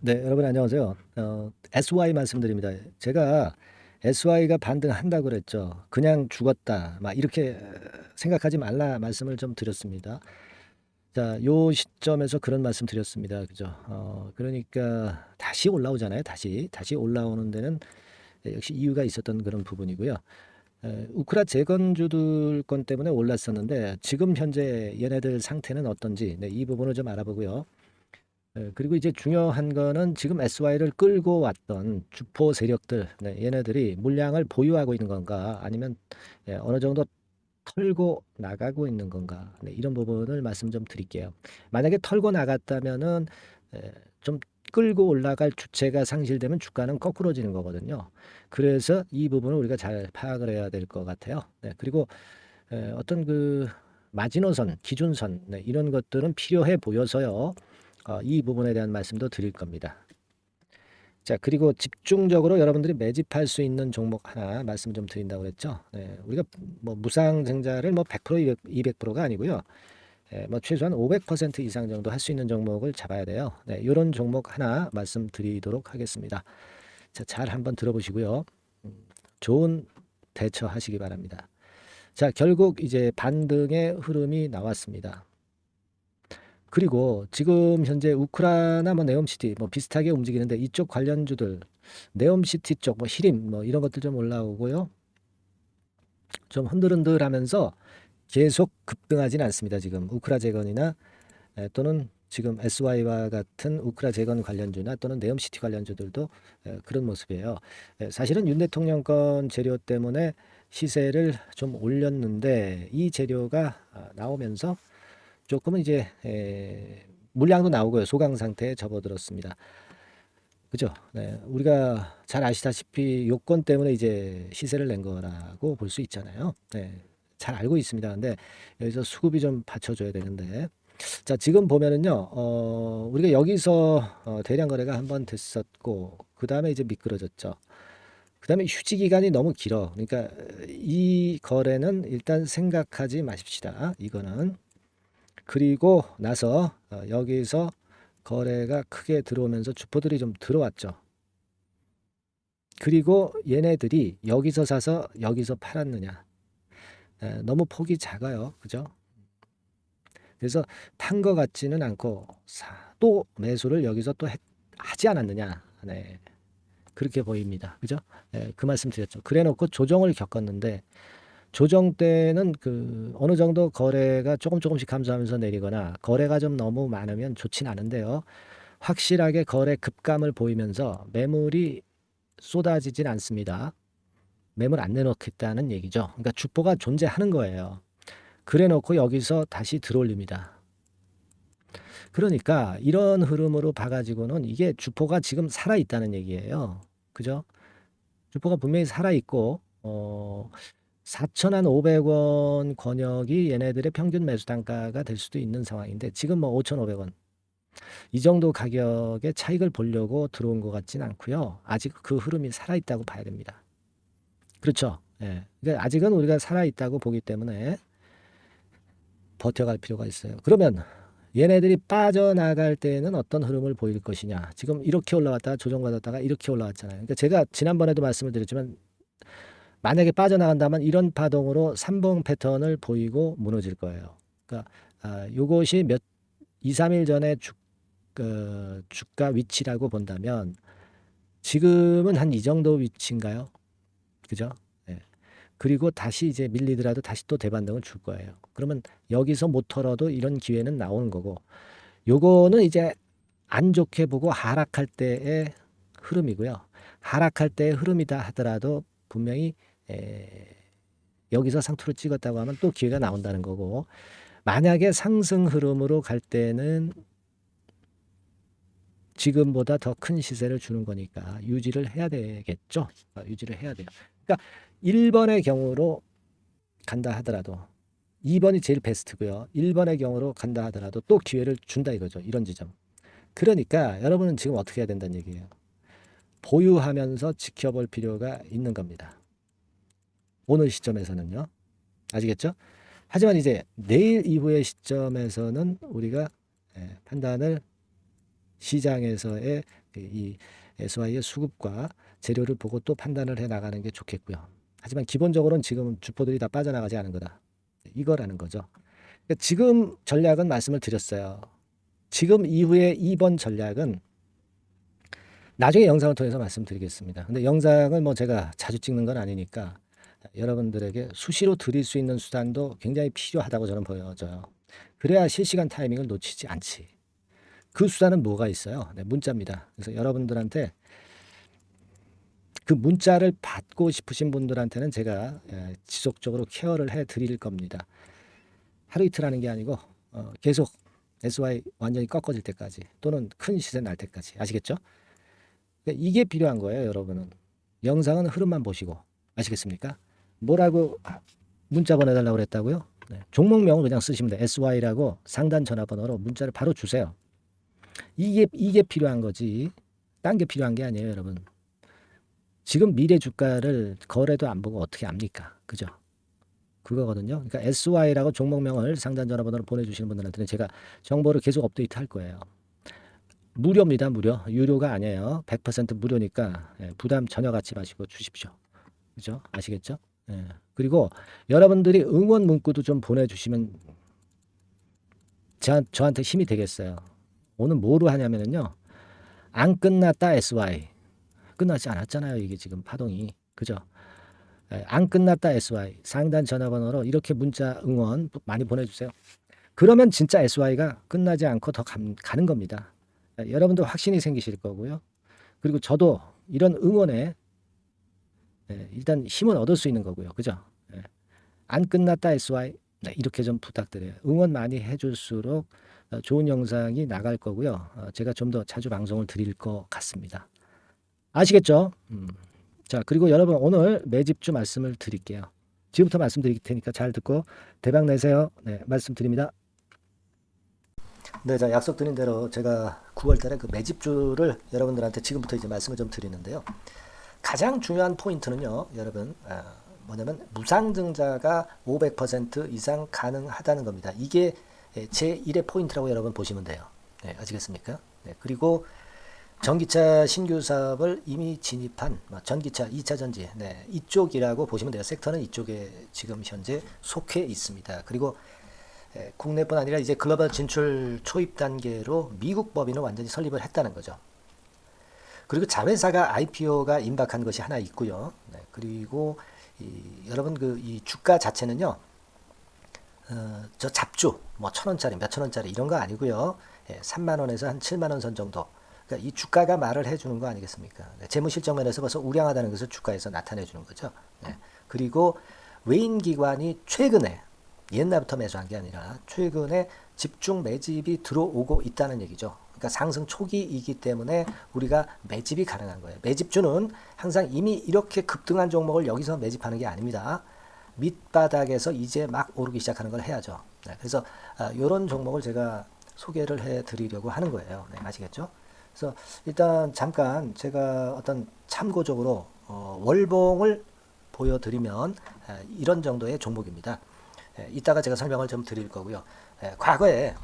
네, 여러분 안녕하세요. SY 말씀드립니다. 제가 SY가 반등한다고 그랬죠. 그냥 죽었다. 막 이렇게 생각하지 말라 말씀을 좀 드렸습니다. 자, 요 시점에서 그런 말씀 드렸습니다. 그죠? 그러니까 다시 올라오잖아요. 다시 올라오는 데는 역시 이유가 있었던 그런 부분이고요. 우크라 재건주들 건 때문에 올랐었는데 지금 현재 얘네들 상태는 어떤지 네, 이 부분을 좀 알아보고요. 그리고 이제 중요한 거는 지금 SY를 끌고 왔던 주포 세력들, 네, 얘네들이 물량을 보유하고 있는 건가, 아니면 어느 정도 털고 나가고 있는 건가, 네, 이런 부분을 말씀 좀 드릴게요. 만약에 털고 나갔다면은 좀 끌고 올라갈 주체가 상실되면 주가는 거꾸로지는 거거든요. 그래서 이 부분을 우리가 잘 파악을 해야 될 것 같아요. 네, 그리고 어떤 그 마지노선, 기준선, 네, 이런 것들은 필요해 보여서요. 이 부분에 대한 말씀도 드릴 겁니다. 자, 그리고 집중적으로 여러분들이 매집할 수 있는 종목 하나 말씀 좀 드린다고 그랬죠. 네, 우리가 뭐 무상증자를 뭐 100%, 200%가 아니고요. 뭐 최소한 500% 이상 정도 할 수 있는 종목을 잡아야 돼요. 네, 이런 종목 하나 말씀드리도록 하겠습니다. 자, 잘 한번 들어보시고요. 좋은 대처하시기 바랍니다. 자, 결국 이제 반등의 흐름이 나왔습니다. 그리고 지금 현재 우크라나 뭐 네옴시티 뭐 비슷하게 움직이는데 이쪽 관련주들 네옴시티 쪽 뭐 히림 뭐 이런 것들 좀 올라오고요. 좀 흔들흔들하면서 계속 급등하지는 않습니다. 지금 우크라 재건이나 또는 지금 SY와 같은 우크라 재건 관련주나 또는 네옴시티 관련주들도 그런 모습이에요. 사실은 윤 대통령 건 재료 때문에 시세를 좀 올렸는데 이 재료가 나오면서 조금은 이제 물량도 나오고요. 소강 상태에 접어들었습니다. 그죠? 네, 우리가 잘 아시다시피 요건 때문에 이제 시세를 낸 거라고 볼 수 있잖아요. 네, 잘 알고 있습니다. 근데 여기서 수급이 좀 받쳐줘야 되는데. 자, 지금 보면은요, 우리가 여기서 대량 거래가 한번 됐었고, 그 다음에 이제 미끄러졌죠. 그 다음에 휴지 기간이 너무 길어. 그러니까 이 거래는 일단 생각하지 마십시다. 이거는. 그리고 나서 여기서 거래가 크게 들어오면서 주포들이 좀 들어왔죠. 그리고 얘네들이 여기서 사서 여기서 팔았느냐. 너무 폭이 작아요. 그죠? 그래서 탄 것 같지는 않고 또 매수를 여기서 또 하지 않았느냐. 네. 그렇게 보입니다. 그죠? 그 말씀 드렸죠. 그래 놓고 조정을 겪었는데 조정 때는 그 어느 정도 거래가 조금씩 감소하면서 내리거나 거래가 좀 너무 많으면 좋진 않은데요. 확실하게 거래 급감을 보이면서 매물이 쏟아지진 않습니다. 매물 안 내놓겠다는 얘기죠. 그러니까 주포가 존재하는 거예요. 그래 놓고 여기서 다시 들어올립니다. 그러니까 이런 흐름으로 봐가지고는 이게 주포가 지금 살아있다는 얘기예요. 그죠? 주포가 분명히 살아있고, 4,500원 권역이 얘네들의 평균 매수 단가가 될 수도 있는 상황인데, 지금 뭐 5,500원. 이 정도 가격의 차익을 보려고 들어온 것 같진 않고요. 아직 그 흐름이 살아있다고 봐야 됩니다. 그렇죠. 예. 그러니까 아직은 우리가 살아있다고 보기 때문에 버텨갈 필요가 있어요. 그러면 얘네들이 빠져나갈 때는 어떤 흐름을 보일 것이냐. 지금 이렇게 올라왔다가 조정받았다가 이렇게 올라왔잖아요. 그러니까 제가 지난번에도 말씀을 드렸지만 만약에 빠져나간다면 이런 파동으로 삼봉 패턴을 보이고 무너질 거예요. 그러니까 요것이 2, 3일 전에 주가 위치라고 본다면 지금은 한 이 정도 위치인가요? 그죠? 예. 그리고 다시 이제 밀리더라도 다시 또 대반등을 줄 거예요. 그러면 여기서 못 털어도 이런 기회는 나오는 거고 요거는 이제 안 좋게 보고 하락할 때의 흐름이고요. 하락할 때의 흐름이다 하더라도 분명히 여기서 상투를 찍었다고 하면 또 기회가 나온다는 거고 만약에 상승 흐름으로 갈 때는 지금보다 더 큰 시세를 주는 거니까 유지를 해야 되겠죠. 유지를 해야 돼요. 그러니까 1번의 경우로 간다 하더라도 2번이 제일 베스트고요. 1번의 경우로 간다 하더라도 또 기회를 준다 이거죠. 이런 지점. 그러니까 여러분은 지금 어떻게 해야 된다는 얘기예요. 보유하면서 지켜볼 필요가 있는 겁니다. 오늘 시점에서는요. 아시겠죠? 하지만 이제 내일 이후의 시점에서는 우리가 판단을 시장에서의 이 SY의 수급과 재료를 보고 또 판단을 해 나가는 게 좋겠고요. 하지만 기본적으로는 지금 주포들이 다 빠져나가지 않은 거다. 이거라는 거죠. 그러니까 지금 전략은 말씀을 드렸어요. 지금 이후에 2번 전략은 나중에 영상을 통해서 말씀드리겠습니다. 근데 영상을 뭐 제가 자주 찍는 건 아니니까 여러분들에게 수시로 드릴 수 있는 수단도 굉장히 필요하다고 저는 보여져요. 그래야 실시간 타이밍을 놓치지 않지. 그 수단은 뭐가 있어요? 네, 문자입니다. 그래서 여러분들한테 그 문자를 받고 싶으신 분들한테는 제가 지속적으로 케어를 해 드릴 겁니다. 하루 이틀 하는 게 아니고 계속 SY 완전히 꺾어질 때까지 또는 큰 시세 날 때까지. 아시겠죠? 그러니까 이게 필요한 거예요, 여러분은. 영상은 흐름만 보시고. 아시겠습니까? 뭐라고 문자 보내달라고 그랬다고요? 네. 종목명을 그냥 쓰시면 돼요. SY라고 상단 전화번호로 문자를 바로 주세요. 이게 필요한 거지. 딴 게 필요한 게 아니에요, 여러분. 지금 미래 주가를 거래도 안 보고 어떻게 압니까? 그죠? 그거거든요. 그러니까 SY라고 종목명을 상단 전화번호로 보내주시는 분들한테는 제가 정보를 계속 업데이트 할 거예요. 무료입니다, 무료. 유료가 아니에요. 100% 무료니까 부담 전혀 갖지 마시고 주십시오. 그죠? 아시겠죠? 예. 그리고 여러분들이 응원 문구도 좀 보내주시면 저한테 힘이 되겠어요. 오늘 뭐로 하냐면요. 안 끝났다 SY. 끝나지 않았잖아요. 이게 지금 파동이. 그죠? 안 끝났다 SY. 상단 전화번호로 이렇게 문자 응원 많이 보내주세요. 그러면 진짜 SY가 끝나지 않고 더 가는 겁니다. 여러분도 확신이 생기실 거고요. 그리고 저도 이런 응원에 일단 힘은 얻을 수 있는 거고요. 그죠? 안 끝났다 SY. 네, 이렇게 좀 부탁드려요. 응원 많이 해줄수록 좋은 영상이 나갈 거고요. 제가 좀 더 자주 방송을 드릴 것 같습니다. 아시겠죠? 자, 그리고 여러분 오늘 매집주 말씀을 드릴게요. 지금부터 말씀드릴 테니까 잘 듣고 대박 내세요. 네, 말씀드립니다. 네, 자, 약속드린 대로 제가 9월 달에 그 매집주를 여러분들한테 지금부터 이제 말씀을 좀 드리는데요. 가장 중요한 포인트는요, 여러분, 뭐냐면 무상증자가 500% 이상 가능하다는 겁니다. 이게 제1의 포인트라고 여러분 보시면 돼요. 네, 아시겠습니까? 네, 그리고 전기차 신규 사업을 이미 진입한 전기차 2차 전지 네, 이쪽이라고 보시면 돼요. 섹터는 이쪽에 지금 현재 속해 있습니다. 그리고 국내뿐 아니라 이제 글로벌 진출 초입 단계로 미국 법인을 완전히 설립을 했다는 거죠. 그리고 자회사가 IPO가 임박한 것이 하나 있고요. 네, 그리고 여러분 이 주가 자체는요. 저 잡주 뭐 1,000원짜리 몇천 원짜리 이런 거 아니고요. 3만 원에서 한 7만 원 선 정도. 그러니까 이 주가가 말을 해주는 거 아니겠습니까? 네, 재무실적 면에서 벌써 우량하다는 것을 주가에서 나타내 주는 거죠. 네, 그리고 외인 기관이 최근에 옛날부터 매수한 게 아니라 최근에 집중 매집이 들어오고 있다는 얘기죠. 그러니까 상승 초기이기 때문에 우리가 매집이 가능한 거예요. 매집주는 항상 이미 이렇게 급등한 종목을 여기서 매집하는 게 아닙니다. 밑바닥에서 이제 막 오르기 시작하는 걸 해야죠. 네, 그래서 이런 종목을 제가 소개를 해드리려고 하는 거예요. 네, 아시겠죠? 그래서 일단 잠깐 제가 어떤 참고적으로 월봉을 보여드리면 이런 정도의 종목입니다. 이따가 제가 설명을 좀 드릴 거고요. 과거에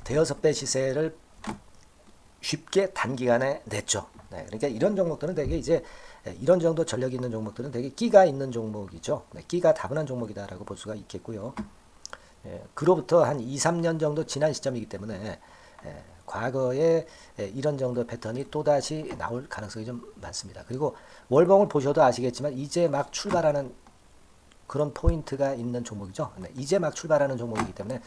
대여섯 배 시세를 쉽게 단기간에 냈죠. 네, 그러니까 이런 종목들은 되게 이제 이런 정도 전력이 있는 종목들은 되게 끼가 있는 종목이죠. 네, 끼가 다분한 종목이다라고 볼 수가 있겠고요. 그로부터 한 2, 3년 정도 지난 시점이기 때문에 과거에 이런 정도 패턴이 또다시 나올 가능성이 좀 많습니다. 그리고 월봉을 보셔도 아시겠지만 이제 막 출발하는 그런 포인트가 있는 종목이죠. 네, 이제 막 출발하는 종목이기 때문에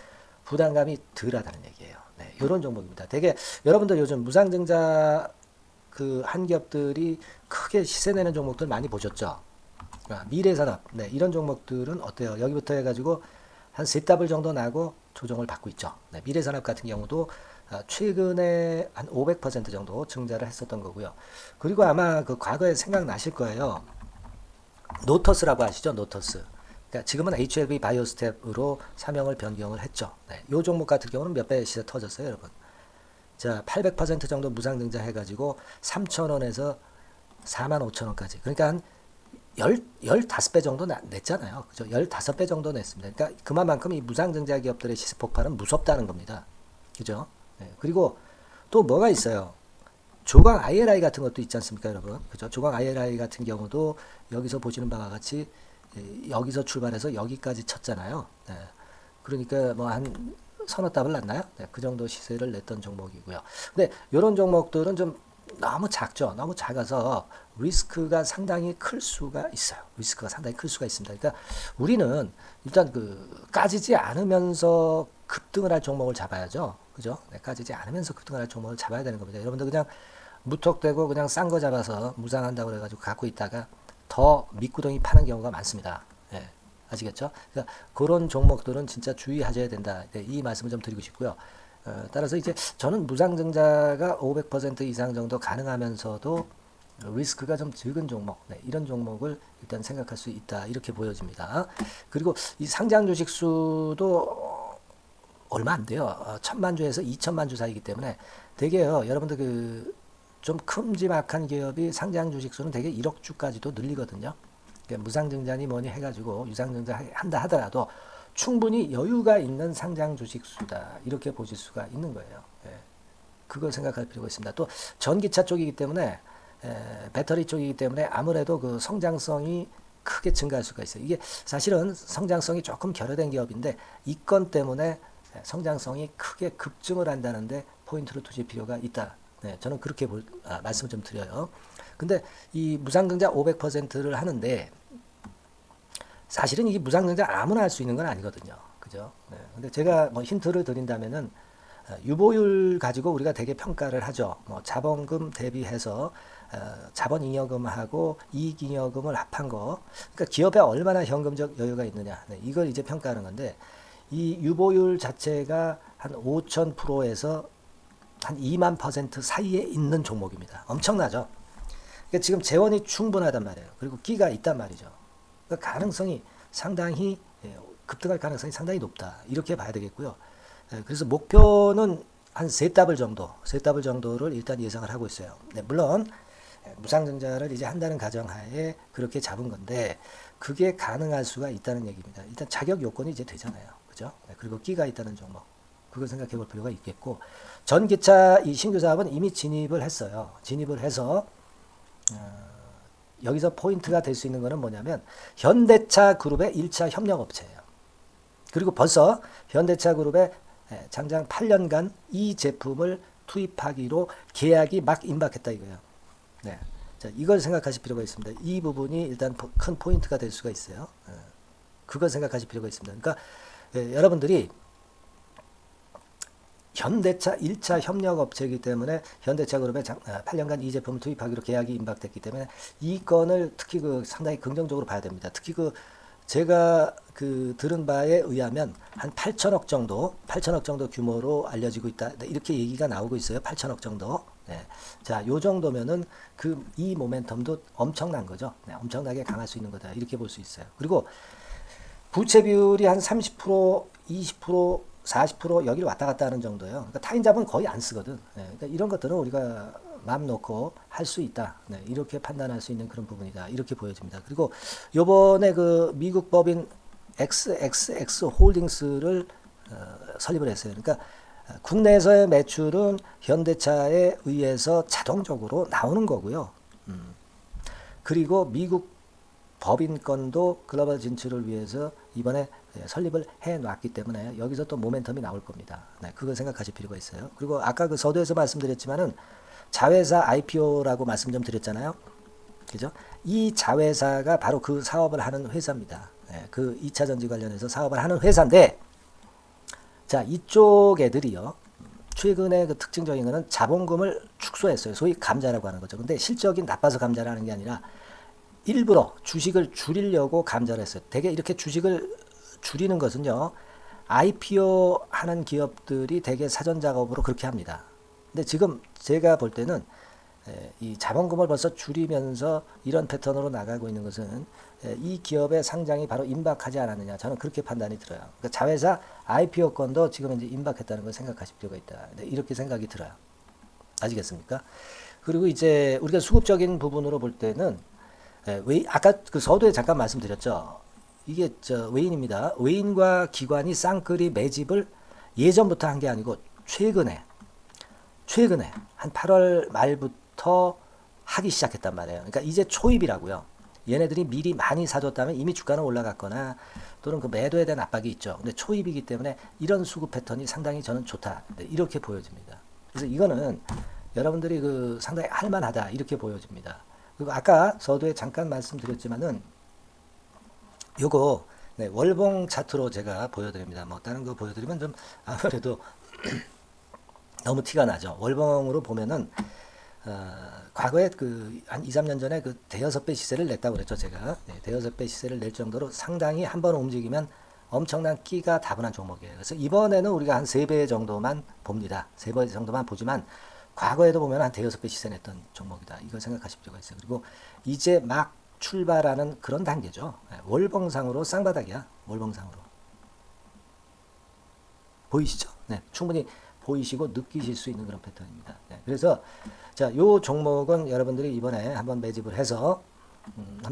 부담감이 덜하다는 얘기예요. 네, 이런 종목입니다. 되게 여러분들 요즘 무상증자 그 한기업들이 크게 시세내는 종목들 많이 보셨죠? 미래산업, 네, 이런 종목들은 어때요? 여기부터 해가지고 한 세 더블 정도 나고 조정을 받고 있죠. 네, 미래산업 같은 경우도 최근에 한 500% 정도 증자를 했었던 거고요. 그리고 아마 그 과거에 생각나실 거예요. 노터스라고 아시죠? 노터스. 그러니까 지금은 HLB 바이오스텝으로 사명을 변경을 했죠. 네, 이 종목 같은 경우는 몇 배 시세 터졌어요, 여러분. 자, 800% 정도 무상증자 해가지고 3,000원에서 45,000원까지. 그러니까 한 15배 정도 냈잖아요. 그죠? 15배 정도 냈습니다. 그러니까 그만큼 이 무상증자 기업들의 시세 폭발은 무섭다는 겁니다. 그죠? 네, 그리고 또 뭐가 있어요? 조각 ILI 같은 것도 있지 않습니까, 여러분? 그죠? 조각 ILI 같은 경우도 여기서 보시는 바와 같이 여기서 출발해서 여기까지 쳤잖아요. 네. 그러니까 뭐 한 서너 답을 났나요? 네, 그 정도 시세를 냈던 종목이고요. 근데 이런 종목들은 좀 너무 작죠. 너무 작아서 리스크가 상당히 클 수가 있어요. 리스크가 상당히 클 수가 있습니다. 그러니까 우리는 일단 그 까지지 않으면서 급등을 할 종목을 잡아야죠. 그죠? 네, 까지지 않으면서 급등을 할 종목을 잡아야 되는 겁니다. 여러분들 그냥 무턱대고 그냥 싼 거 잡아서 무상한다고 그래가지고 갖고 있다가 더 밑구덩이 파는 경우가 많습니다. 예, 아시겠죠? 그러니까 그런 종목들은 진짜 주의하셔야 된다. 네, 이 말씀을 좀 드리고 싶고요. 따라서 이제 저는 무상증자가 500% 이상 정도 가능하면서도 리스크가 좀 적은 종목, 네, 이런 종목을 일단 생각할 수 있다. 이렇게 보여집니다. 그리고 이 상장 주식 수도 얼마 안 돼요. 1000만 주에서 2000만 주 사이기 때문에 되게요. 여러분들 그 좀 큼지막한 기업이 상장 주식 수는 되게 1억 주까지도 늘리거든요. 그러니까 무상증자니 뭐니 해가지고 유상증자 한다 하더라도 충분히 여유가 있는 상장 주식 수다. 이렇게 보실 수가 있는 거예요. 예. 그걸 생각할 필요가 있습니다. 또 전기차 쪽이기 때문에 배터리 쪽이기 때문에 아무래도 그 성장성이 크게 증가할 수가 있어요. 이게 사실은 성장성이 조금 결여된 기업인데 이 건 때문에 성장성이 크게 급증을 한다는데 포인트를 두실 필요가 있다. 네, 저는 그렇게 말씀을 좀 드려요. 근데 이 무상증자 500%를 하는데 사실은 이게 무상증자 아무나 할 수 있는 건 아니거든요. 그죠? 네, 근데 제가 뭐 힌트를 드린다면은 유보율 가지고 우리가 되게 평가를 하죠. 뭐 자본금 대비해서 자본잉여금하고 이익잉여금을 합한 거. 그러니까 기업에 얼마나 현금적 여유가 있느냐. 네, 이걸 이제 평가하는 건데 이 유보율 자체가 한 5,000%에서 한 2만% 사이에 있는 종목입니다. 엄청나죠? 그러니까 지금 재원이 충분하단 말이에요. 그리고 끼가 있단 말이죠. 그러니까 가능성이 상당히 급등할 가능성이 상당히 높다. 이렇게 봐야 되겠고요. 그래서 목표는 한 세 답을 정도를 일단 예상을 하고 있어요. 네, 물론 무상증자를 이제 한다는 가정하에 그렇게 잡은 건데 그게 가능할 수가 있다는 얘기입니다. 일단 자격 요건이 이제 되잖아요. 그죠? 네, 그리고 끼가 있다는 종목. 그걸 생각해 볼 필요가 있겠고 전기차 이 신규 사업은 이미 진입을 했어요. 진입을 해서 여기서 포인트가 될 수 있는 거는 뭐냐면 현대차 그룹의 1차 협력업체예요. 그리고 벌써 현대차 그룹의 장장 8년간 이 제품을 투입하기로 계약이 막 임박했다 이거예요. 네. 자, 이걸 생각하실 필요가 있습니다. 이 부분이 일단 큰 포인트가 될 수가 있어요. 그걸 생각하실 필요가 있습니다. 그러니까 여러분들이 현대차 1차 협력업체이기 때문에 현대차 그룹에 8년간 이 제품을 투입하기로 계약이 임박됐기 때문에 이 건을 특히 그 상당히 긍정적으로 봐야 됩니다. 특히 그 제가 그 들은 바에 의하면 한 8천억 정도 규모로 알려지고 있다. 이렇게 얘기가 나오고 있어요. 8천억 정도. 네. 자, 요 정도면은 그 이 모멘텀도 엄청난 거죠. 네, 엄청나게 강할 수 있는 거다. 이렇게 볼 수 있어요. 그리고 부채 비율이 한 30%, 20%, 40% 여기를 왔다 갔다 하는 정도예요. 그러니까 타인잡은 거의 안 쓰거든. 네, 그러니까 이런 것들은 우리가 마음 놓고 할 수 있다. 네, 이렇게 판단할 수 있는 그런 부분이다. 이렇게 보여집니다. 그리고 요번에 그 미국 법인 XXX 홀딩스를 설립을 했어요. 그러니까 국내에서의 매출은 현대차에 의해서 자동적으로 나오는 거고요. 그리고 미국 법인권도 글로벌 진출을 위해서 이번에 설립을 해놨기 때문에 여기서 또 모멘텀이 나올 겁니다. 네, 그걸 생각하실 필요가 있어요. 그리고 아까 그 서두에서 말씀드렸지만은 자회사 IPO라고 말씀 좀 드렸잖아요. 그죠? 이 자회사가 바로 그 사업을 하는 회사입니다. 네, 그 2차 전지 관련해서 사업을 하는 회사인데, 자, 이쪽 애들이요. 최근에 그 특징적인 거는 자본금을 축소했어요. 소위 감자라고 하는 거죠. 근데 실적이 나빠서 감자를 하는 게 아니라 일부러 주식을 줄이려고 감자를 했어요. 되게 이렇게 주식을 줄이는 것은요. IPO 하는 기업들이 되게 사전 작업으로 그렇게 합니다. 근데 지금 제가 볼 때는 이 자본금을 벌써 줄이면서 이런 패턴으로 나가고 있는 것은 이 기업의 상장이 바로 임박하지 않았느냐. 저는 그렇게 판단이 들어요. 그러니까 자회사 IPO권도 지금 이제 임박했다는 걸 생각하실 필요가 있다. 이렇게 생각이 들어요. 아시겠습니까? 그리고 이제 우리가 수급적인 부분으로 볼 때는 아까 그 서두에 잠깐 말씀드렸죠. 이게 외인입니다. 외인과 기관이 쌍끌이 매집을 예전부터 한 게 아니고 최근에 한 8월 말부터 하기 시작했단 말이에요. 그러니까 이제 초입이라고요. 얘네들이 미리 많이 사줬다면 이미 주가는 올라갔거나 또는 그 매도에 대한 압박이 있죠. 근데 초입이기 때문에 이런 수급 패턴이 상당히 저는 좋다. 이렇게 보여집니다. 그래서 이거는 여러분들이 그 상당히 할만하다. 이렇게 보여집니다. 그리고 아까 서두에 잠깐 말씀드렸지만은 요거 네, 월봉 차트로 제가 보여드립니다. 뭐 다른 거 보여드리면 좀 아무래도 너무 티가 나죠. 월봉으로 보면은 과거에 그 한 2, 3년 전에 그 대여섯 배 시세를 냈다고 그랬죠, 제가. 네, 대여섯 배 시세를 낼 정도로 상당히 한번 움직이면 엄청난 끼가 다분한 종목이에요. 그래서 이번에는 우리가 한 3배 정도만 봅니다. 3배 정도만 보지만 과거에도 보면 한 대여섯 배 시세 냈던 종목이다. 이걸 생각하실 필요가 있어요. 그리고 이제 막 출발하는 그런 단계죠. 네, 월봉상으로 쌍바닥이야. 월봉상으로. 보이시죠? 네, 충분히 보이시고 느끼실 수 있는 그런 패턴입니다. 네, 그래서 자, 요 종목은 여러분들이 이번에 한번 매집을 해서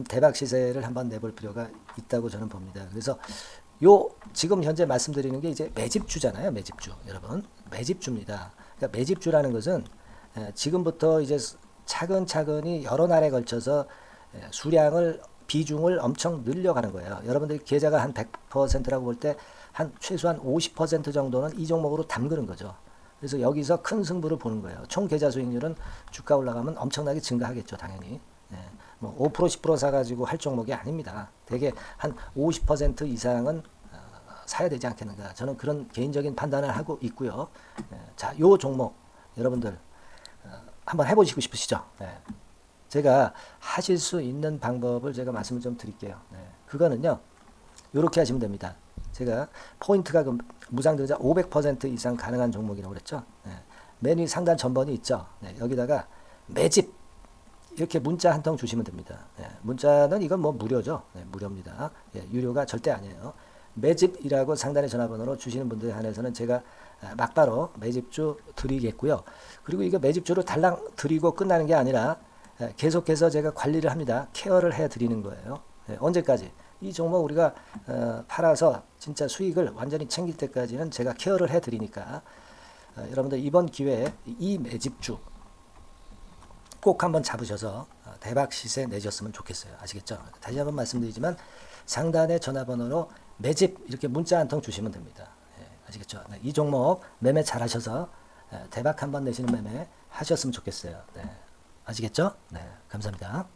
대박 시세를 한번 내볼 필요가 있다고 저는 봅니다. 그래서 요 지금 현재 말씀드리는 게 이제 매집주잖아요. 매집주. 여러분. 매집주입니다. 그러니까 매집주라는 것은 지금부터 이제 차근차근히 여러 날에 걸쳐서 수량을 비중을 엄청 늘려가는 거예요. 여러분들이 계좌가 한 100%라고 볼 때 한 최소한 50% 정도는 이 종목으로 담그는 거죠. 그래서 여기서 큰 승부를 보는 거예요. 총 계좌 수익률은 주가 올라가면 엄청나게 증가하겠죠, 당연히. 뭐 5% 10% 사가지고 할 종목이 아닙니다. 대개 한 50% 이상은 사야 되지 않겠는가. 저는 그런 개인적인 판단을 하고 있고요. 자, 요 종목 여러분들 한번 해보시고 싶으시죠? 제가 하실 수 있는 방법을 제가 말씀을 좀 드릴게요. 그거는요, 이렇게 하시면 됩니다. 제가 포인트가 그 무상등자 500% 이상 가능한 종목이라고 그랬죠. 메뉴 상단 전번이 있죠. 여기다가 매집 이렇게 문자 한 통 주시면 됩니다. 문자는 이건 뭐 무료죠. 무료입니다. 유료가 절대 아니에요. 매집이라고 상단의 전화번호로 주시는 분들에 한해서는 제가 막바로 매집주 드리겠고요. 그리고 이거 매집주를 달랑 드리고 끝나는 게 아니라 계속해서 제가 관리를 합니다. 케어를 해 드리는 거예요. 언제까지? 이 종목 우리가 팔아서 진짜 수익을 완전히 챙길 때까지는 제가 케어를 해 드리니까 여러분들 이번 기회에 이 매집주 꼭 한번 잡으셔서 대박 시세 내셨으면 좋겠어요. 아시겠죠? 다시 한번 말씀드리지만 상단의 전화번호로 매집 이렇게 문자 한 통 주시면 됩니다. 아시겠죠? 이 종목 매매 잘 하셔서 대박 한번 내시는 매매 하셨으면 좋겠어요. 아시겠죠? 감사합니다.